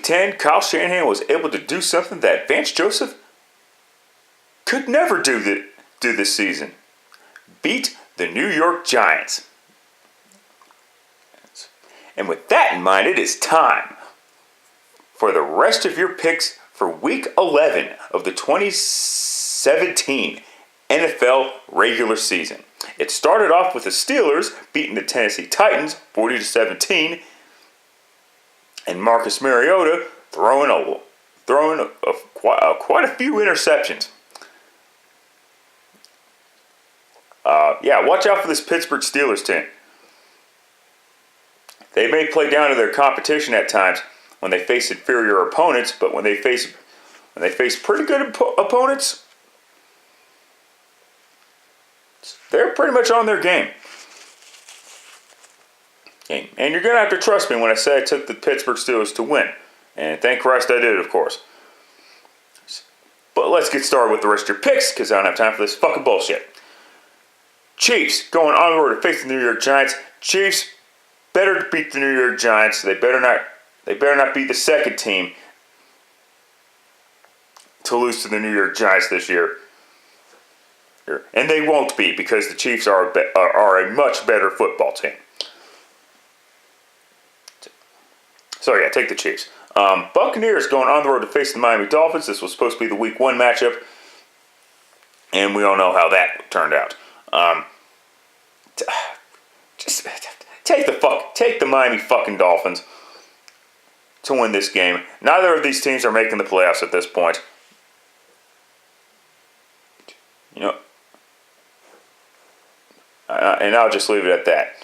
10, Kyle Shanahan was able to do something that Vance Joseph could never do this season. Beat the New York Giants. And with that in mind, it is time for the rest of your picks for Week 11 of the 2017 NFL regular season. It started off with the Steelers beating the Tennessee Titans 40-17, and Marcus Mariota throwing quite a few interceptions. Watch out for this Pittsburgh Steelers team. They may play down to their competition at times when they face inferior opponents, but when they face pretty good opponents, they're pretty much on their game. Okay. And you're going to have to trust me when I say I took the Pittsburgh Steelers to win. And thank Christ I did, of course. But let's get started with the rest of your picks, because I don't have time for this fucking bullshit. Chiefs going on the road to face the New York Giants. Chiefs better beat the New York Giants. They better not beat the second team to lose to the New York Giants this year. And they won't be, because the Chiefs are a much better football team. So yeah, take the Chiefs. Buccaneers going on the road to face the Miami Dolphins. This was supposed to be the Week 1 matchup, and we all know how that turned out. Just take the Miami fucking Dolphins to win this game. Neither of these teams are making the playoffs at this point. And I'll just leave it at that.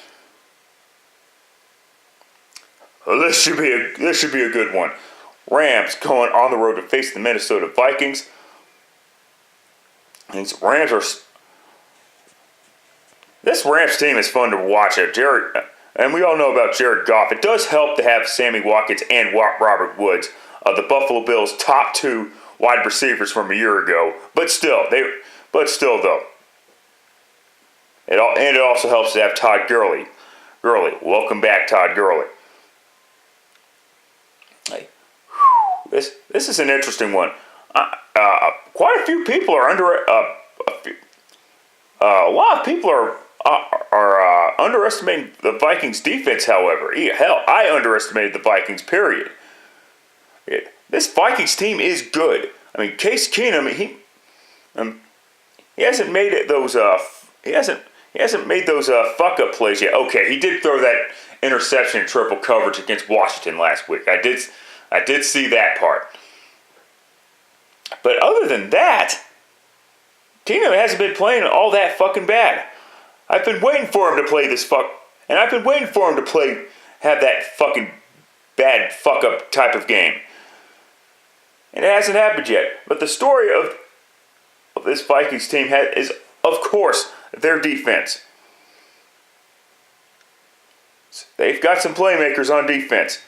Well, this should be a good one. Rams going on the road to face the Minnesota Vikings. This Rams team is fun to watch. And we all know about Jared Goff. It does help to have Sammy Watkins and Robert Woods, the Buffalo Bills' top 2 wide receivers from a year ago. But still, though. It also helps to have Todd Gurley. Welcome back, Todd Gurley. This is an interesting one. Quite a few people are a lot of people are underestimating the Vikings defense. However, hell, I underestimated the Vikings. Period. This Vikings team is good. I mean, Case Keenum, he hasn't made it those He hasn't made those fuck-up plays yet. Okay, he did throw that interception in triple coverage against Washington last week. I did see that part. But other than that, Keenum hasn't been playing all that fucking bad. I've been waiting for him to play and I've been waiting for him to have that fucking bad fuck-up type of game. And it hasn't happened yet. But the story of this Vikings team is, of course, their defense. They've got some playmakers on defense.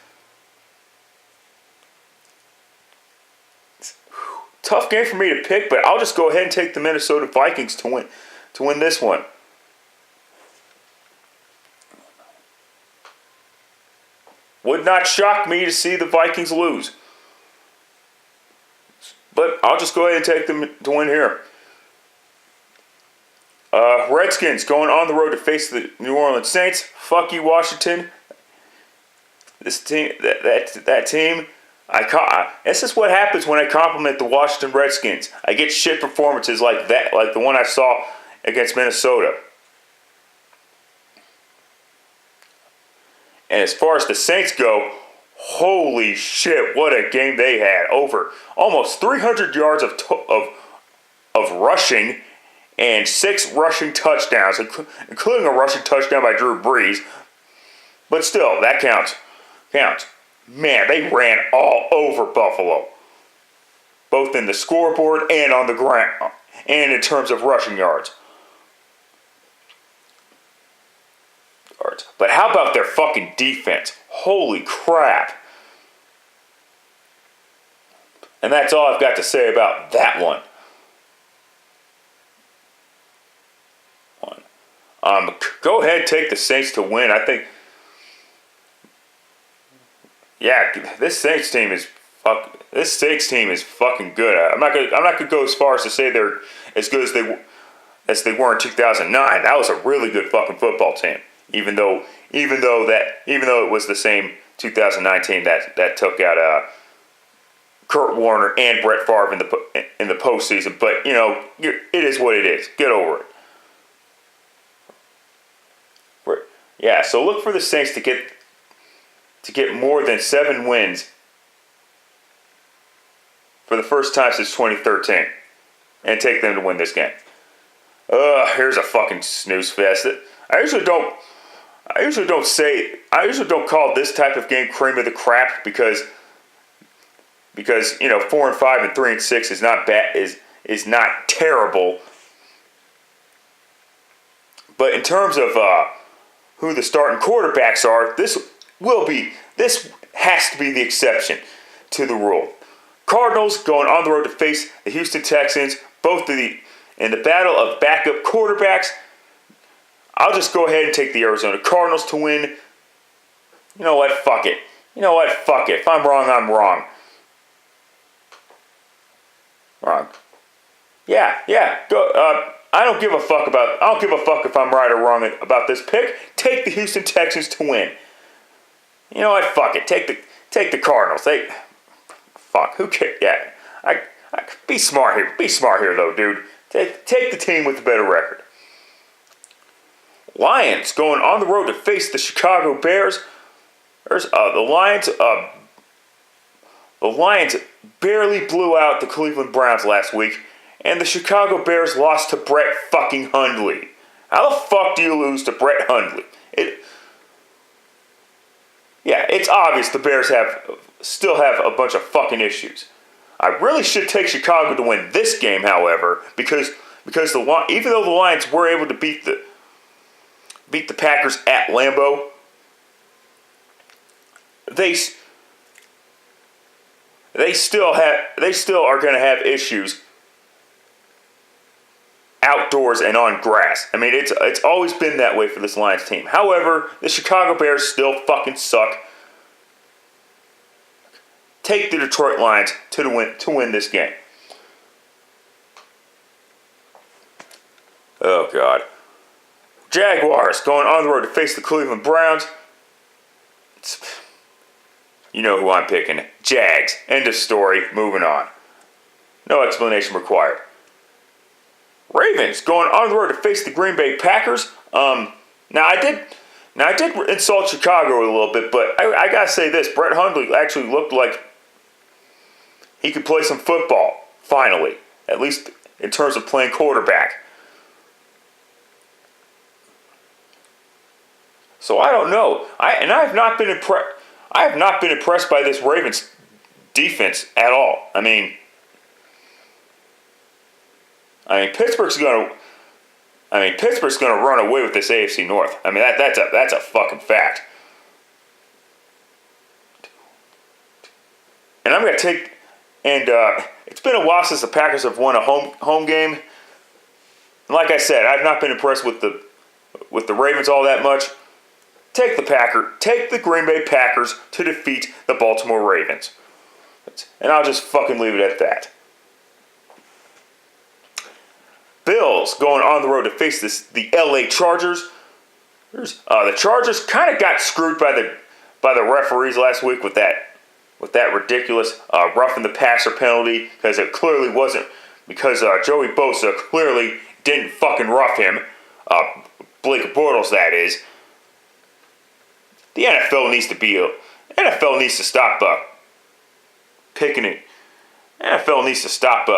Tough game for me to pick, but I'll just go ahead and take the Minnesota Vikings to win this one. Would not shock me to see the Vikings lose. But I'll just go ahead and take them to win here. Redskins going on the road to face the New Orleans Saints. Fuck you, Washington. This team, that team, this is what happens when I compliment the Washington Redskins. I get shit performances like that, like the one I saw against Minnesota. And as far as the Saints go, holy shit, what a game they had. Over almost 300 yards of rushing and 6 rushing touchdowns, including a rushing touchdown by Drew Brees. But still, that counts. Man, they ran all over Buffalo, both in the scoreboard and on the ground, and in terms of rushing yards. But how about their fucking defense? Holy crap. And that's all I've got to say about that one. Go ahead, take the Saints to win. I think, yeah, this Saints team is fucking good. I'm not gonna go as far as to say they're as good as they were in 2009. That was a really good fucking football team. Even though it was the same 2019 that took out Kurt Warner and Brett Favre in the postseason. But it is what it is. Get over it. Yeah, so look for the Saints to get more than 7 wins for the first time since 2013, and take them to win this game. Here's a fucking snooze fest. I usually don't call this type of game cream of the crap because 4-5 and 3-6 is not bad, is not terrible. But in terms of who the starting quarterbacks are, this has to be the exception to the rule. Cardinals going on the road to face the Houston Texans, in the battle of backup quarterbacks. I'll just go ahead and take the Arizona Cardinals to win. You know what? Fuck it. If I'm wrong, I'm wrong. Wrong. Yeah. Go. I don't give a fuck if I'm right or wrong about this pick. Take the Houston Texans to win. You know what? Fuck it. Take the Cardinals. Fuck. Who cares? Yeah. I be smart here. Be smart here, though, dude. Take the team with the better record. Lions going on the road to face the Chicago Bears. The Lions barely blew out the Cleveland Browns last week, and the Chicago Bears lost to Brett fucking Hundley. How the fuck do you lose to Brett Hundley? It's obvious the Bears still have a bunch of fucking issues. I really should take Chicago to win this game, however, because even though the Lions were able to beat the Packers at Lambeau, they still are going to have issues outdoors and on grass. I mean, it's always been that way for this Lions team. However, the Chicago Bears still fucking suck. Take the Detroit Lions to win this game. Oh, God. Jaguars going on the road to face the Cleveland Browns. You know who I'm picking. Jags. End of story. Moving on. No explanation required. Ravens going on the road to face the Green Bay Packers. Now I did insult Chicago a little bit, but I gotta say this: Brett Hundley actually looked like he could play some football. Finally, at least in terms of playing quarterback. So I don't know. I have not been impressed by this Ravens defense at all. I mean, Pittsburgh's gonna run away with this AFC North. I mean, that's a fucking fact. And I'm gonna take. And it's been a while since the Packers have won a home game. And like I said, I've not been impressed with the Ravens all that much. Take the Green Bay Packers to defeat the Baltimore Ravens. And I'll just fucking leave it at that. Bills going on the road to face the LA Chargers. The Chargers kind of got screwed by the referees last week with that ridiculous roughing the passer penalty, because it clearly wasn't, because Joey Bosa clearly didn't fucking rough him. Blake Bortles, that is. The NFL needs to stop picking it. NFL needs to stop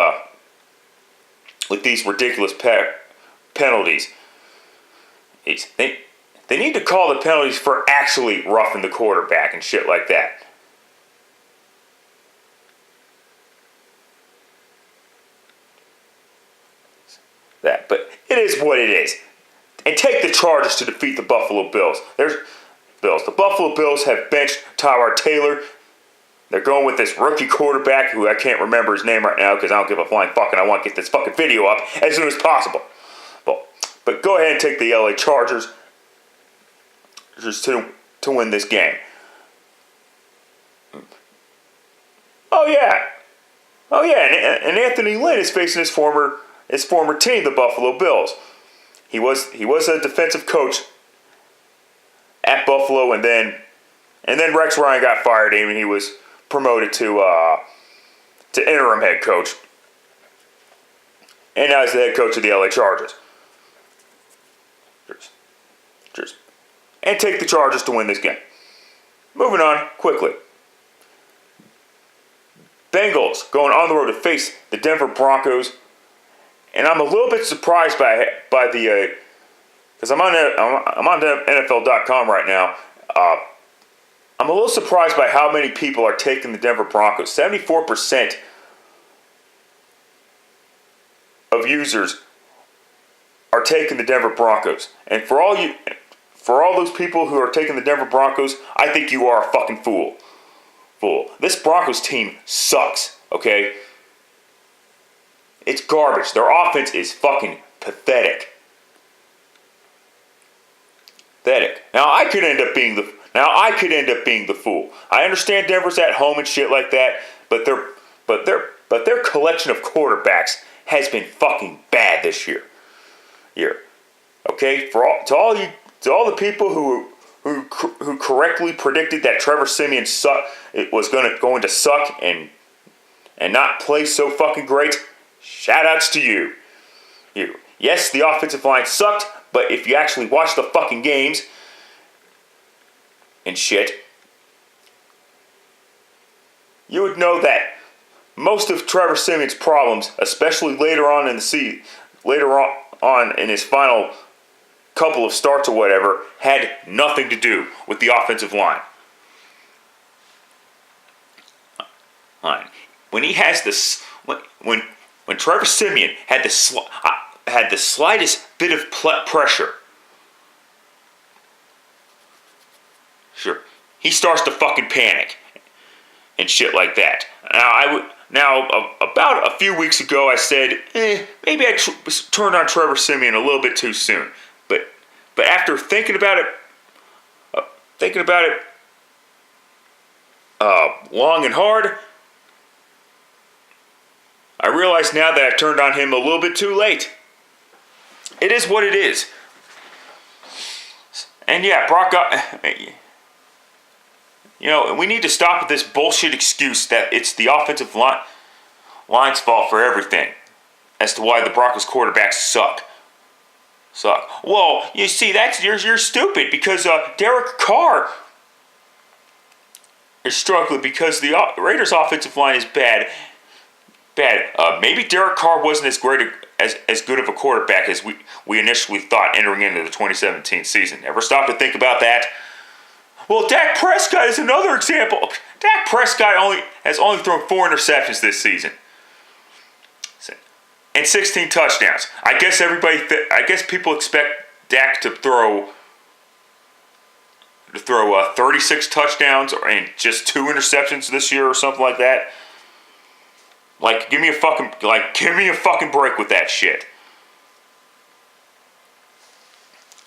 with these ridiculous penalties. They need to call the penalties for actually roughing the quarterback and shit like that. But it is what it is. And take the Chargers to defeat the Buffalo Bills. The Buffalo Bills have benched Tyrod Taylor. They're going with this rookie quarterback who I can't remember his name right now because I don't give a flying fuck and I want to get this fucking video up as soon as possible. But go ahead and take the LA Chargers just to win this game. Oh yeah, and Anthony Lynn is facing his former team, the Buffalo Bills. He was a defensive coach at Buffalo, and then Rex Ryan got fired, and he was promoted to interim head coach, and now he's the head coach of the LA Chargers. Cheers. And take the Chargers to win this game. Moving on quickly. Bengals going on the road to face the Denver Broncos, and I'm a little bit surprised by the because I'm on NFL.com right now. I'm a little surprised by how many people are taking the Denver Broncos. 74% of users are taking the Denver Broncos, and for all those people who are taking the Denver Broncos, I think you are a fucking fool. This Broncos team sucks, okay? It's garbage. Their offense is fucking pathetic. Now I could end up being the fool. I understand Denver's at home and shit like that, but their collection of quarterbacks has been fucking bad this year. Okay? To all the people who correctly predicted that Trevor Siemian was going to suck and not play so fucking great, shout outs to you. Yes, the offensive line sucked, but if you actually watch the fucking games and shit, you would know that most of Trevor Siemian's problems, especially later on in his final couple of starts or whatever, had nothing to do with the offensive line. When he has this, when Trevor Siemian had the slightest bit of pressure, sure, he starts to fucking panic and shit like that. About a few weeks ago, I said, maybe I turned on Trevor Siemian a little bit too soon. But after thinking about it long and hard, I realize now that I turned on him a little bit too late. It is what it is. And yeah, Brock, we need to stop with this bullshit excuse that it's the offensive line's fault for everything as to why the Broncos quarterbacks suck. Well, you see, you're stupid because Derek Carr is struggling because the Raiders' offensive line is bad. Maybe Derek Carr wasn't as good of a quarterback as we initially thought entering into the 2017 season. Ever stop to think about that? Well, Dak Prescott is another example. Dak Prescott has only thrown 4 interceptions this season. And 16 touchdowns. I guess people expect Dak to throw 36 touchdowns and just 2 interceptions this year or something like that. Give me a fucking break with that shit.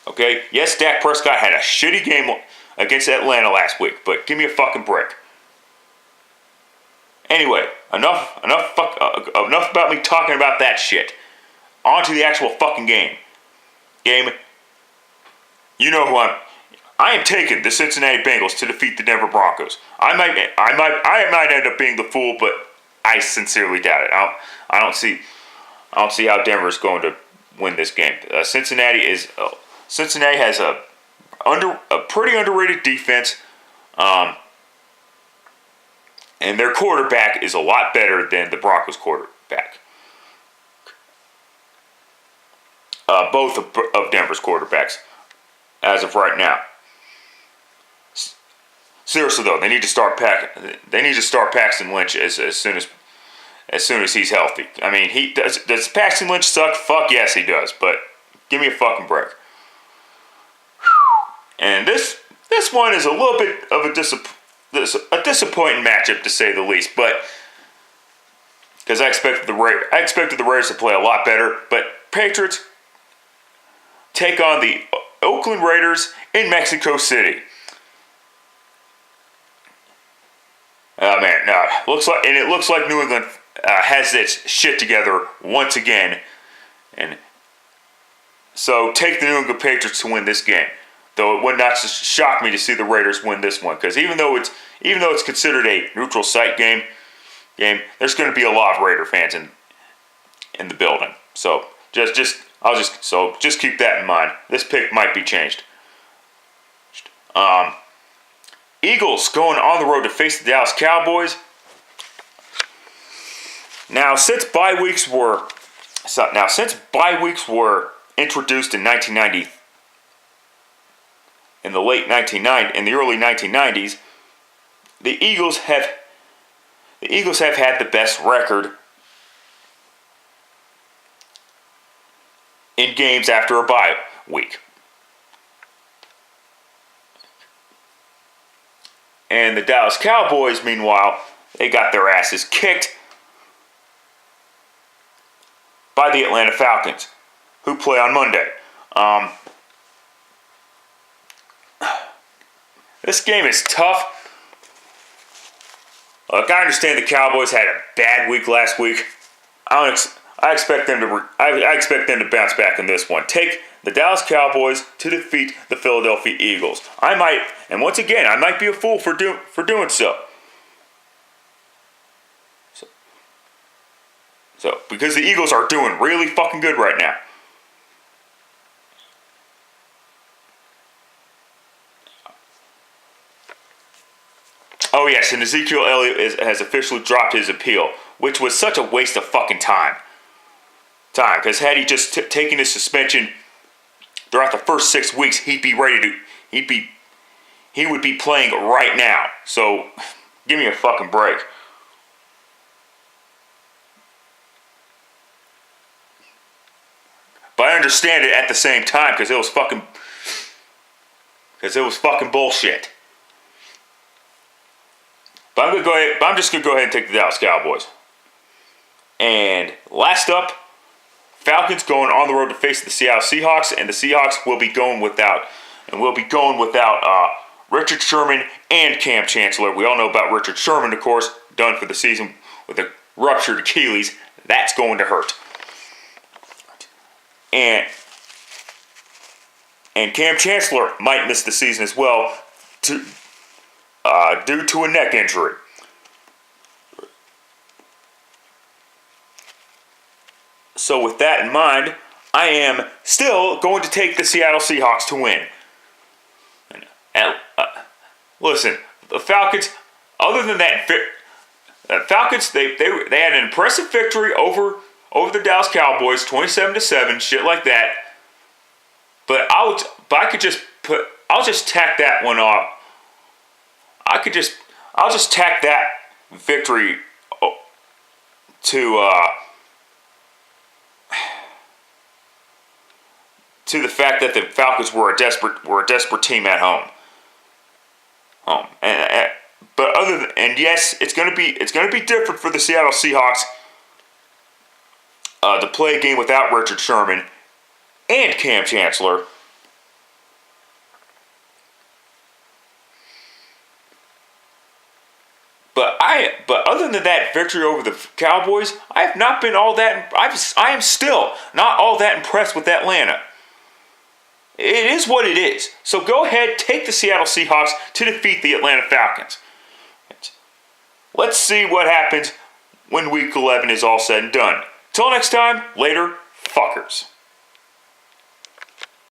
Okay? Yes, Dak Prescott had a shitty game against Atlanta last week, but give me a fucking break. Anyway, enough about me talking about that shit. On to the actual fucking game. You know who I am taking the Cincinnati Bengals to defeat the Denver Broncos. I might end up being the fool, but I sincerely doubt it. I don't see how Denver is going to win this game. Cincinnati has a pretty underrated defense. And their quarterback is a lot better than the Broncos quarterback. Both of Denver's quarterbacks, as of right now. Seriously though, they need to start Paxton Lynch as soon as he's healthy. I mean, does Paxton Lynch suck? Fuck yes, he does. But give me a fucking break. And this one is a little bit of a disappointing matchup, to say the least, but because I expected the Raiders to play a lot better, but Patriots take on the Oakland Raiders in Mexico City. Oh man, no. It looks like New England has its shit together once again, and so take the New England Patriots to win this game. Though it would not shock me to see the Raiders win this one, because even though it's considered a neutral site game, there's going to be a lot of Raider fans in the building. So just keep that in mind. This pick might be changed. Eagles going on the road to face the Dallas Cowboys. Now, since bye weeks were introduced in 1990, in the early 1990s, the Eagles have had the best record in games after a bye week. And the Dallas Cowboys, meanwhile, they got their asses kicked by the Atlanta Falcons, who play on Monday. This game is tough. Look, I understand the Cowboys had a bad week last week. I expect them to bounce back in this one. Take the Dallas Cowboys to defeat the Philadelphia Eagles. I might be a fool for doing so. So, because the Eagles are doing really fucking good right now. Oh yes, and Ezekiel Elliott has officially dropped his appeal, which was such a waste of fucking time. Because had he just taken his suspension throughout the first 6 weeks, he would be playing right now. So, give me a fucking break. But I understand it at the same time because it was fucking bullshit. But I'm just gonna go ahead and take the Dallas Cowboys. And last up, Falcons going on the road to face the Seattle Seahawks, and the Seahawks will be going without Richard Sherman and Cam Chancellor. We all know about Richard Sherman, of course, done for the season with a ruptured Achilles. That's going to hurt. And Cam Chancellor might miss the season as well due to a neck injury. So with that in mind, I am still going to take the Seattle Seahawks to win. And listen, the Falcons, other than that, Falcons, they had an impressive victory over the Dallas Cowboys, 27-7, shit like that. But I'll just tack that one off. I'll just tack that victory to the fact that the Falcons were a desperate team at home. Yes, it's gonna be different for the Seattle Seahawks to play a game without Richard Sherman and Cam Chancellor. But other than that victory over the Cowboys, I am still not all that impressed with Atlanta. It is what it is. So go ahead, take the Seattle Seahawks to defeat the Atlanta Falcons. Let's see what happens when Week 11 is all said and done. Till next time, later, fuckers.